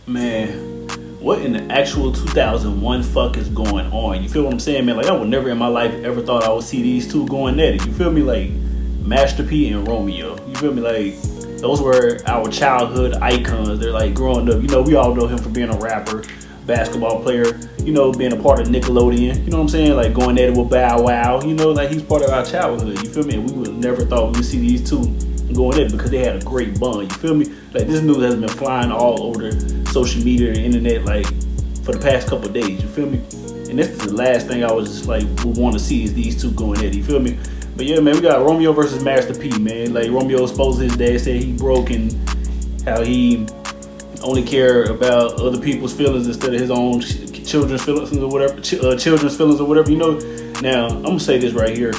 Man, what in the actual 2001 fuck is going on? You feel what I'm saying, man? Like, I would never in my life ever thought I would see these two going at it. You feel me? Like, Master P and Romeo. You feel me? Like, those were our childhood icons. They're like growing up. You know, we all know him for being a rapper, basketball player, you know, being a part of Nickelodeon. You know what I'm saying? Like, going at it with Bow Wow. You know, like, he's part of our childhood. You feel me? And we would never thought we would see these two going at it because they had a great bond. You feel me? Like, this news has been flying all over social media and internet, like, for the past couple of days. You feel me? And this is the last thing I was just like would want to see is these two going at it. You feel me? But yeah, man, we got Romeo versus Master P, man. Like, Romeo exposed his dad, said he broke and how he only care about other people's feelings instead of his own children's feelings or whatever. Children's feelings or whatever. You know. Now I'm gonna say this right here.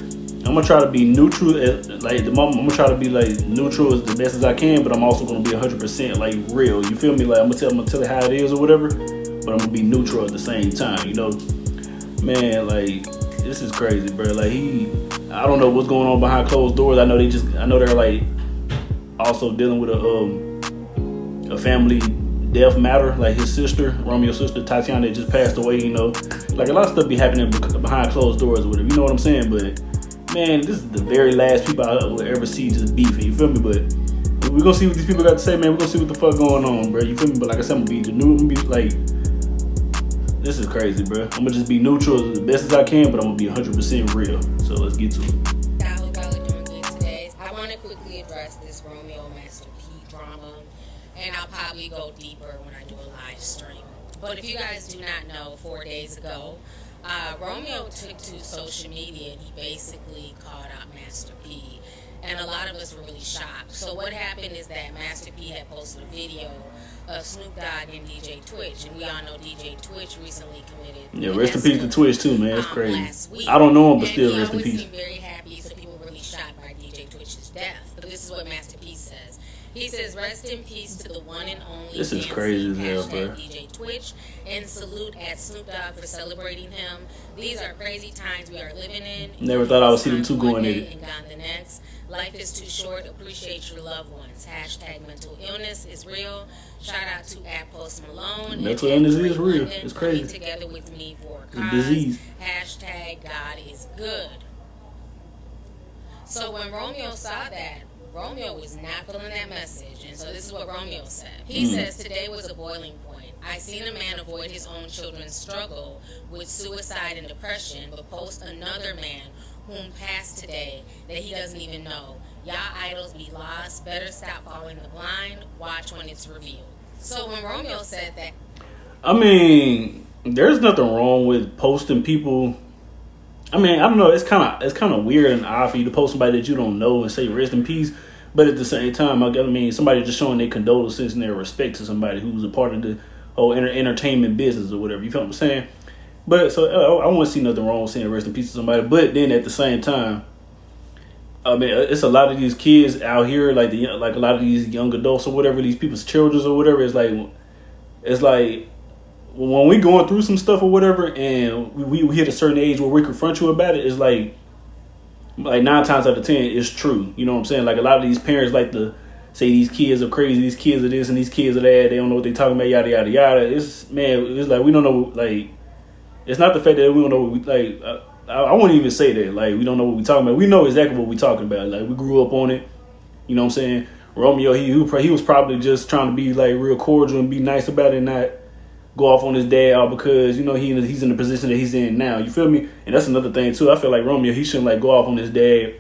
I'm gonna try to be neutral. Like, the moment, I'm gonna try to be like neutral as the best as I can, but I'm also gonna be 100% like real. You feel me? Like, I'm gonna tell it how it is or whatever, but I'm gonna be neutral at the same time. You know, man. Like, this is crazy, bro. Like, I don't know what's going on behind closed doors. I know they're like also dealing with a family death matter. Like, his sister, Romeo's sister, Tatiana, just passed away. You know, like, a lot of stuff be happening behind closed doors or whatever. You know what I'm saying? But man, this is the very last people I will ever see just beefing. You feel me? But we're gonna see what these people got to say, man. We're gonna see what the fuck going on, bro. You feel me? But like I said, I'm gonna be like, this is crazy, bro. I'm gonna just be neutral as best as I can, but I'm gonna be 100% real. So let's get to it. I hope y'all are doing good today. I want to quickly address this Romeo Master P drama, and I'll probably go deeper when I do a live stream. But if you guys do not know, 4 days ago, Romeo took to social media and he basically called out Master P. And a lot of us were really shocked. So what happened is that Master P had posted a video of Snoop Dogg and DJ Twitch. And we all know DJ Twitch recently committed. Yeah, rest in peace to Twitch too, man. It's crazy. Last week. I don't know him, but and still, rest in peace. He seemed very happy, so people were really shocked by DJ Twitch's death. But this is what Master P says. He says, rest in peace to the one and only. This is crazy as hell, bro. DJ Twitch, and salute at Snoop Dogg for celebrating him. These are crazy times we are living in. Never thought I would see them two going at it. And gone the next. Life is too short. Appreciate your loved ones. Hashtag mental illness is real. Shout out to at Post Malone. Mental illness is real. It's crazy. Together with me for a cause. Disease. Hashtag God is good. So when Romeo saw that, Romeo was not feeling that message, and so this is what Romeo said. He says, today was a boiling point. I seen a man avoid his own children's struggle with suicide and depression, but post another man whom passed today that he doesn't even know. Y'all idols be lost. Better stop following the blind. Watch when it's revealed. So when Romeo said that, I mean, there's nothing wrong with posting people. I mean, I don't know. It's kind of weird and odd for you to post somebody that you don't know and say rest in peace. But at the same time, I mean, somebody just showing their condolences and their respect to somebody who's a part of the whole entertainment business or whatever. You feel what I'm saying? But so I wouldn't see nothing wrong with saying rest in peace to somebody. But then at the same time, I mean, it's a lot of these kids out here, like a lot of these young adults or whatever, these people's children or whatever. It's like when we going through some stuff or whatever, and we hit a certain age where we confront you about it, it's like 9 times out of 10, it's true. You know what I'm saying? Like, a lot of these parents like to say these kids are crazy, these kids are this and these kids are that. They don't know what they're talking about, yada yada yada. It's like we don't know. Like, it's not the fact that we don't know. What we, like, I wouldn't even say that. Like, we don't know what we're talking about. We know exactly what we're talking about. Like, we grew up on it. You know what I'm saying? Romeo, he was probably just trying to be like real cordial and be nice about it, and not go off on his dad all because, you know, he's in the position that he's in now. You feel me? And that's another thing too. I feel like Romeo, he shouldn't like go off on his dad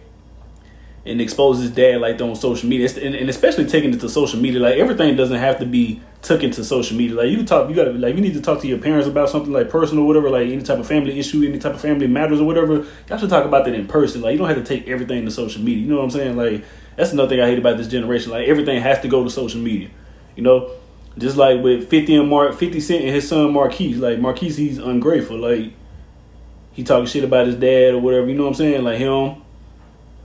and expose his dad like on social media, and especially taking it to social media. Like, everything doesn't have to be taken to social media. Like, you need to talk to your parents about something like personal or whatever, like any type of family issue, any type of family matters or whatever. Y'all should talk about that in person. Like, you don't have to take everything to social media. You know what I'm saying? Like, that's another thing I hate about this generation. Like, everything has to go to social media. You know? Just like with 50 Cent and his son Marquise. Like, Marquise, he's ungrateful. Like, he talking shit about his dad or whatever. You know what I'm saying? Like, him,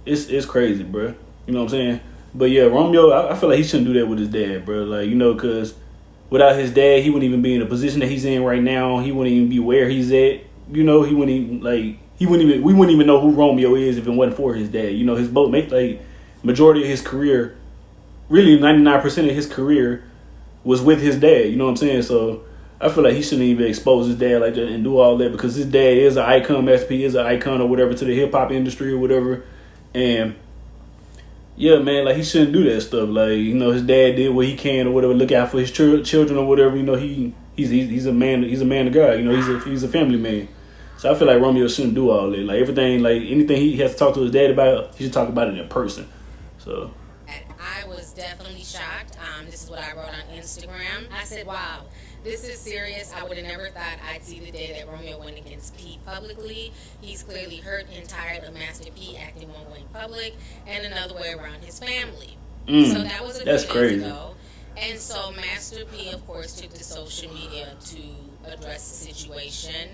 it's crazy, bro. You know what I'm saying? But yeah, Romeo, I feel like he shouldn't do that with his dad, bro. Like, you know, because without his dad, he wouldn't even be in the position that he's in right now. He wouldn't even be where he's at. You know, we wouldn't even know who Romeo is if it wasn't for his dad. You know, his both majority of his career, really 99% of his career, was with his dad. You know what I'm saying? So I feel like he shouldn't even expose his dad like that and do all that, because his dad is an icon, Master P is an icon or whatever to the hip hop industry or whatever. And yeah, man, like he shouldn't do that stuff. Like, you know, his dad did what he can or whatever, look out for his children or whatever. You know, he's a man of God. You know, he's a family man. So I feel like Romeo shouldn't do all that. Like everything, like anything he has to talk to his dad about, he should talk about it in person. So I was definitely shocked. This is what I wrote on Instagram. I said, wow, this is serious. I would have never thought I'd see the day that Romeo went against Pete publicly. He's clearly hurt and tired of Master P acting one way in public and another way around his family. So that was a few days ago. And so Master P, of course, took to social media to address the situation.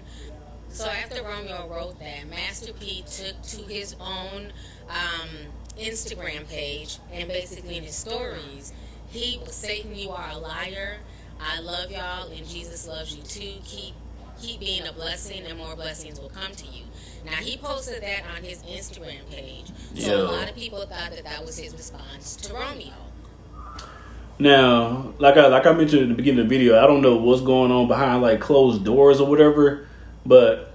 So after Romeo wrote that, Master P took to his own Instagram page, and basically in his stories, he was, Satan, you are a liar. I love y'all, and Jesus loves you too. Keep being a blessing, and more blessings will come to you. Now, he posted that on his Instagram page, so a lot of people thought that was his response to Romeo. Now, like I mentioned at the beginning of the video, I don't know what's going on behind like closed doors or whatever, but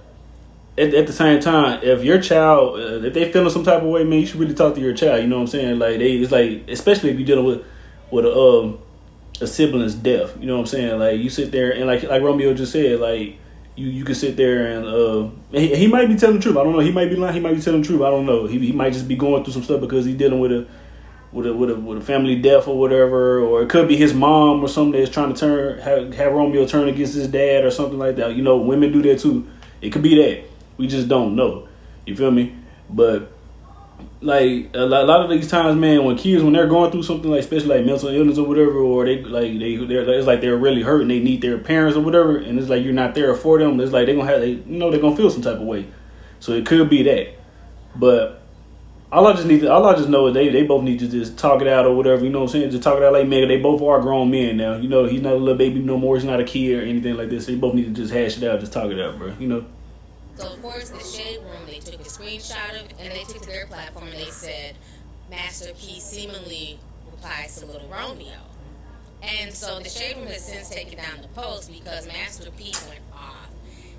at the same time, if your child, if they feeling some type of way, man, you should really talk to your child. You know what I'm saying? Like it's like, especially if you're dealing with a sibling's death. You know what I'm saying? Like you sit there and like Romeo just said, like you can sit there and he might be telling the truth. I don't know. He might be lying. He might be telling the truth. I don't know. He might just be going through some stuff because he's dealing with a family death or whatever, or it could be his mom or something that's trying to have Romeo turn against his dad or something like that. You know, women do that too. It could be that. We just don't know. You feel me? But like a lot of these times, man, when they're going through something like, especially like mental illness or whatever, or they're it's like they're really hurt and they need their parents or whatever, and it's like you're not there for them. It's like they're gonna feel some type of way. So it could be that. But all I just know is they both need to just talk it out or whatever. You know what I'm saying? Just talk it out like, man, they both are grown men now. You know, he's not a little baby no more. He's not a kid or anything like this. They both need to just hash it out, just talk it out, bro. You know. So, of course, the Shade Room, they took a screenshot of it, and they took to their platform, and they said, Master P seemingly replies to Little Romeo. And so the Shade Room has since taken down the post because Master P went off.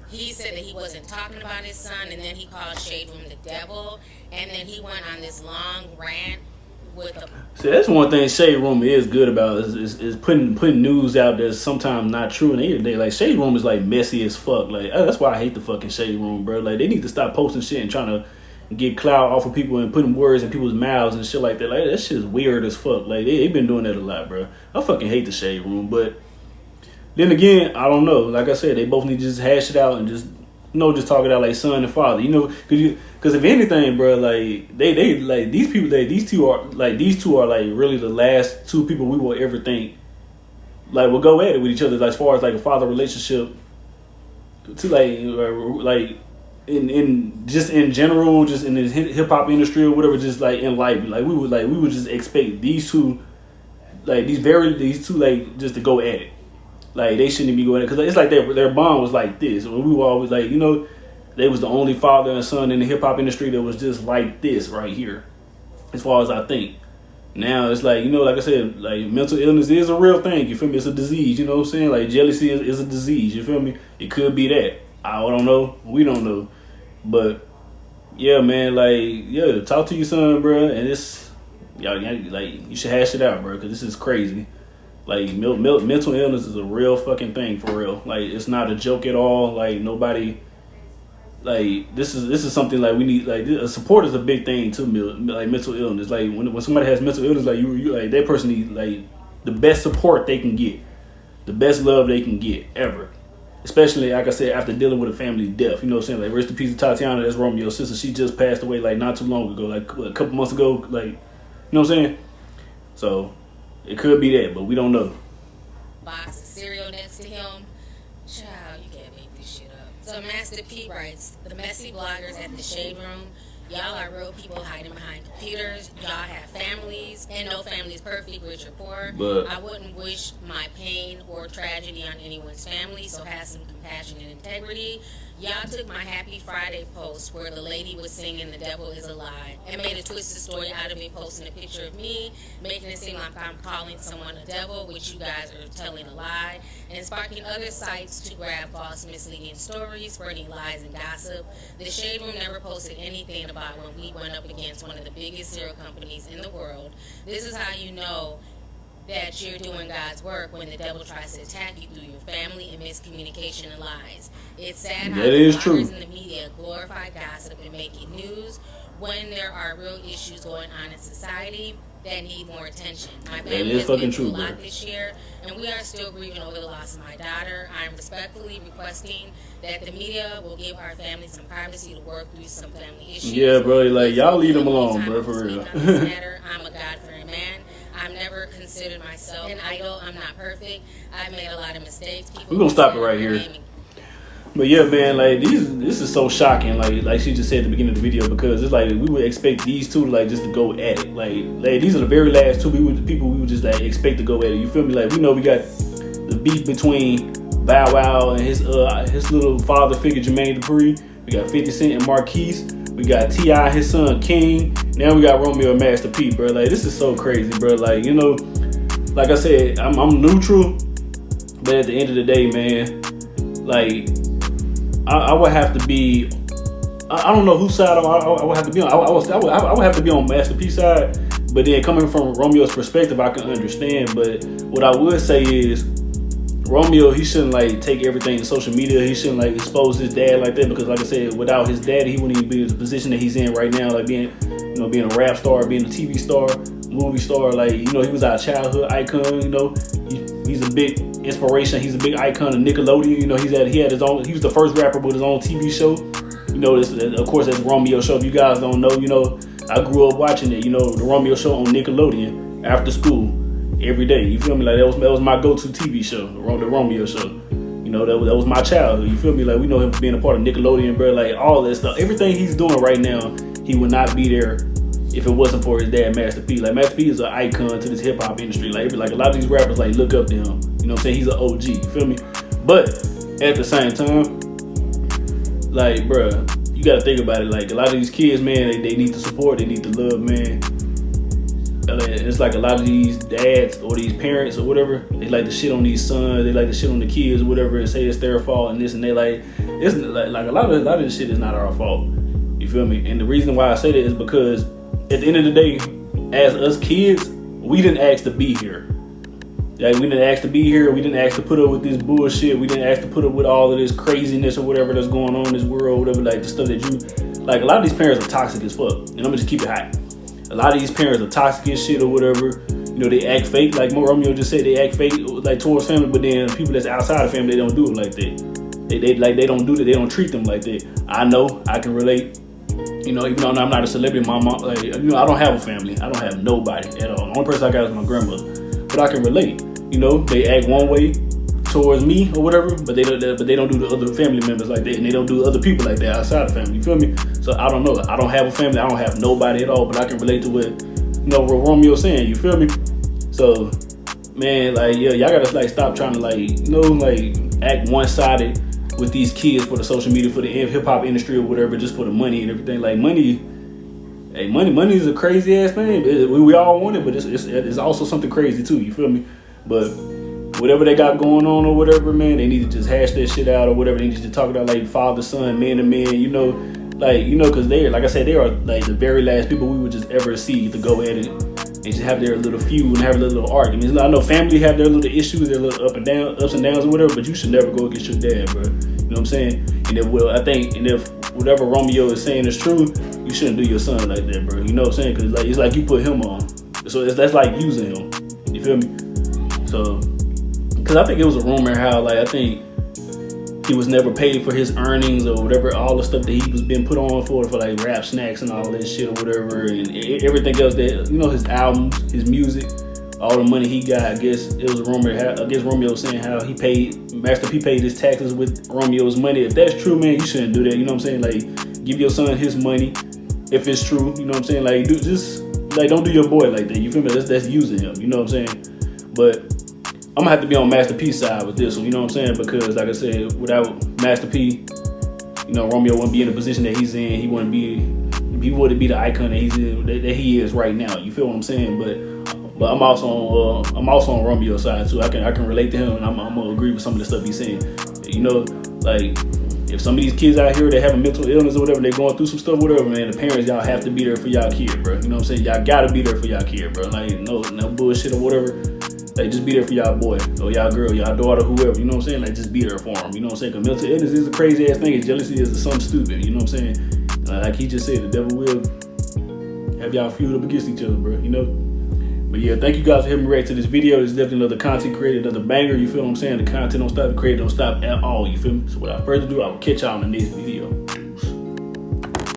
He said that he wasn't talking about his son, and then he called Shade Room the devil, and then he went on this long rant with the... See, that's one thing Shade Room is good about is putting news out that's sometimes not true. And they like Shade Room is like messy as fuck. Like that's why I hate the fucking Shade Room, bro. Like they need to stop posting shit and trying to get clout off of people and putting words in people's mouths and shit like that. Like that shit is weird as fuck. Like they been doing that a lot, bro. I fucking hate the Shade Room, but then again, I don't know. Like I said, they both need to just hash it out and just just talk it out like son and father. You know, because if anything, bro, like they like these people, these two are like really the last two people we will ever think like will go at it with each other, like, as far as like a father relationship to like in just in general, just in the hip hop industry or whatever, just like in life, like we would just expect these two like just to go at it. Like they shouldn't be going because it's like their bond was like this. When we were always like, you know, they was the only father and son in the hip hop industry that was just like this right here, as far as I think. Now it's like, you know, like I said, like mental illness is a real thing. You feel me? It's a disease. You know what I'm saying? Like jealousy is a disease. You feel me? It could be that. I don't know. We don't know. But yeah, man, like talk to your son, bro, and it's like you should hash it out, bro, because this is crazy. Like mental illness is a real fucking thing for real. Like it's not a joke at all. Like nobody, like this is something like we need. Like support is a big thing too. Like mental illness. Like when somebody has mental illness, like you like that person needs like the best support they can get, the best love they can get ever. Especially like I said, after dealing with a family death. You know what I'm saying? Like rest in peace to Tatiana. That's Romeo's sister. She just passed away like not too long ago. Like a couple months ago. Like you know what I'm saying? So. It could be that, but we don't know. Box of cereal next to him. Child, you can't make this shit up. So Master P writes, the messy bloggers at the Shade Room, y'all are real people hiding behind computers. Y'all have families, and no family is perfect, rich or poor. But I wouldn't wish my pain or tragedy on anyone's family, so have some compassion and integrity. Y'all took my Happy Friday post where the lady was singing "The Devil Is a Lie" and made a twisted story out of me, posting a picture of me, making it seem like I'm calling someone a devil, which you guys are telling a lie, and sparking other sites to grab false, misleading stories, spreading lies and gossip. The Shade Room never posted anything about when we went up against one of the biggest cereal companies in the world. This is how you know that you're doing God's work when the devil tries to attack you through your family and miscommunication and lies. It's sad how That the is bloggers true. in the media glorify gossip and make it news when there are real issues going on in society that need more attention. My That family is has been fucking through true, a lot bro. this year, and we are still grieving over the loss of my daughter. I am respectfully requesting that the media will give our family some privacy to work through some family issues. Yeah, bro. Like, y'all leave them alone, Time bro, to for speak real. on this matter. I'm a God-fearing man. I've never considered myself an idol. I'm not perfect. I've made a lot of mistakes. We're gonna stop it right here. But yeah, man, like this is so shocking. Like she just said at the beginning of the video, because it's like we would expect these two to like just to go at it. Like these are the very last two people we would just like expect to go at it. You feel me? Like, we know we got the beef between Bow Wow and his little father figure Jermaine Dupri. We got 50 Cent and Marquise. We got T.I., his son King. Now we got Romeo and Master P, bro. Like, this is so crazy, bro. Like, you know, like I said, I'm neutral, but at the end of the day, man, like, I would have to be. I don't know whose side I would have to be on. I would have to be on Master P's side. But then coming from Romeo's perspective, I can understand. But what I would say is, Romeo, he shouldn't like take everything to social media. He shouldn't like expose his dad like that, because like I said, without his daddy, he wouldn't even be in the position that he's in right now. Like being a rap star, being a TV star, movie star. Like, you know, he was our childhood icon. You know, he's a big inspiration. He's a big icon of Nickelodeon. You know, he had his own. He was the first rapper with his own TV show. You know, of course, that's Romeo show. If you guys don't know, you know, I grew up watching it. You know, the Romeo show on Nickelodeon after school every day. You feel me? Like that was my go-to TV show, the Romeo show. You know, that was my childhood. You feel me? Like, we know him for being a part of Nickelodeon, bro. Like, all that stuff, everything he's doing right now, he would not be there if it wasn't for his dad, Master P. Like, Master P is an icon to this hip hop industry. Like a lot of these rappers like look up to him. You know what I'm saying? He's an OG. You feel me? But at the same time, like, bro, you gotta think about it. Like, a lot of these kids, man, they need the support, they need the love, man. It's like a lot of these dads or these parents or whatever, they like to shit on these sons, they like to shit on the kids or whatever, and say it's their fault and this and they like, it's like a lot of this shit is not our fault. You feel me? And the reason why I say that is because at the end of the day, as us kids, we didn't ask to be here. Like, we didn't ask to be here. We didn't ask to put up with this bullshit. We didn't ask to put up with all of this craziness or whatever that's going on in this world, whatever, like the stuff that you, like, a lot of these parents are toxic as fuck. And I'm gonna just keep it hot. A lot of these parents are toxic as shit or whatever. You know, they act fake. Like Romeo just said, they act fake like towards family, but then people that's outside of family, they don't do it like that. They don't do that. They don't treat them like that. I know, I can relate. You know, even though I'm not a celebrity, my mom, like, you know, I don't have a family. I don't have nobody at all. The only person I got is my grandmother. But I can relate. You know, they act one way towards me or whatever, but they don't do the other family members like that, and they don't do other people like that outside the family. You feel me? So I don't know. I don't have a family. I don't have nobody at all, but I can relate to what, you know, what Romeo's saying. You feel me? So, man, like, yeah, y'all gotta like stop trying to like, you know, like act one-sided with these kids for the social media, for the hip hop industry or whatever, just for the money and everything. Like, money is a crazy ass thing. We all want it, but it's also something crazy too. You feel me? But whatever they got going on or whatever, man, they need to just hash that shit out or whatever. They need to talk about like father, son, man to man, you know, like, you know, because they're, like I said, they are like the very last people we would just ever see to go at it and just have their little feud and have their little arguments. I know family have their little issues, their little ups and downs or whatever, but you should never go against your dad, bro. You know what I'm saying? And if whatever Romeo is saying is true, you shouldn't do your son like that, bro. You know what I'm saying? Because like, it's like you put him on. So that's like using him. You feel me? So, because I think it was a rumor how, like, I think he was never paid for his earnings or whatever, all the stuff that he was being put on for like rap snacks and all that shit or whatever, and everything else that, you know, his albums, his music, all the money he got. I guess it was a rumor. I guess Romeo was saying how Master P paid his taxes with Romeo's money. If that's true, man, you shouldn't do that. You know what I'm saying? Like, give your son his money if it's true. You know what I'm saying? Like, don't do your boy like that. You feel me? That's using him. You know what I'm saying? But I'm gonna have to be on Master P's side with this one, you know what I'm saying? Because like I said, without Master P, know, Romeo wouldn't be in the position that he's in. He wouldn't be the icon that he's in, that he is right now. You feel what I'm saying? But I'm also on Romeo's side too. I can relate to him, and I'm gonna agree with some of the stuff he's saying. You know, like if some of these kids out here that have a mental illness or whatever, they're going through some stuff, whatever, man, the parents, y'all have to be there for y'all kid, bro. You know what I'm saying? Y'all gotta be there for y'all kid, bro. Like no bullshit or whatever. Like just be there for y'all boy or y'all girl, y'all daughter, whoever. You know what I'm saying? Like just be there for them. You know what I'm saying? Because mental illness is a crazy ass thing, and jealousy is something stupid. You know what I'm saying? Like he just said, the devil will have y'all feud up against each other, bro. You know? But yeah, thank you guys for helping me react to this video. This is definitely another content created, another banger. You feel what I'm saying? The content don't stop, the creator don't stop at all. You feel me? So without further ado, I will catch y'all in the next video.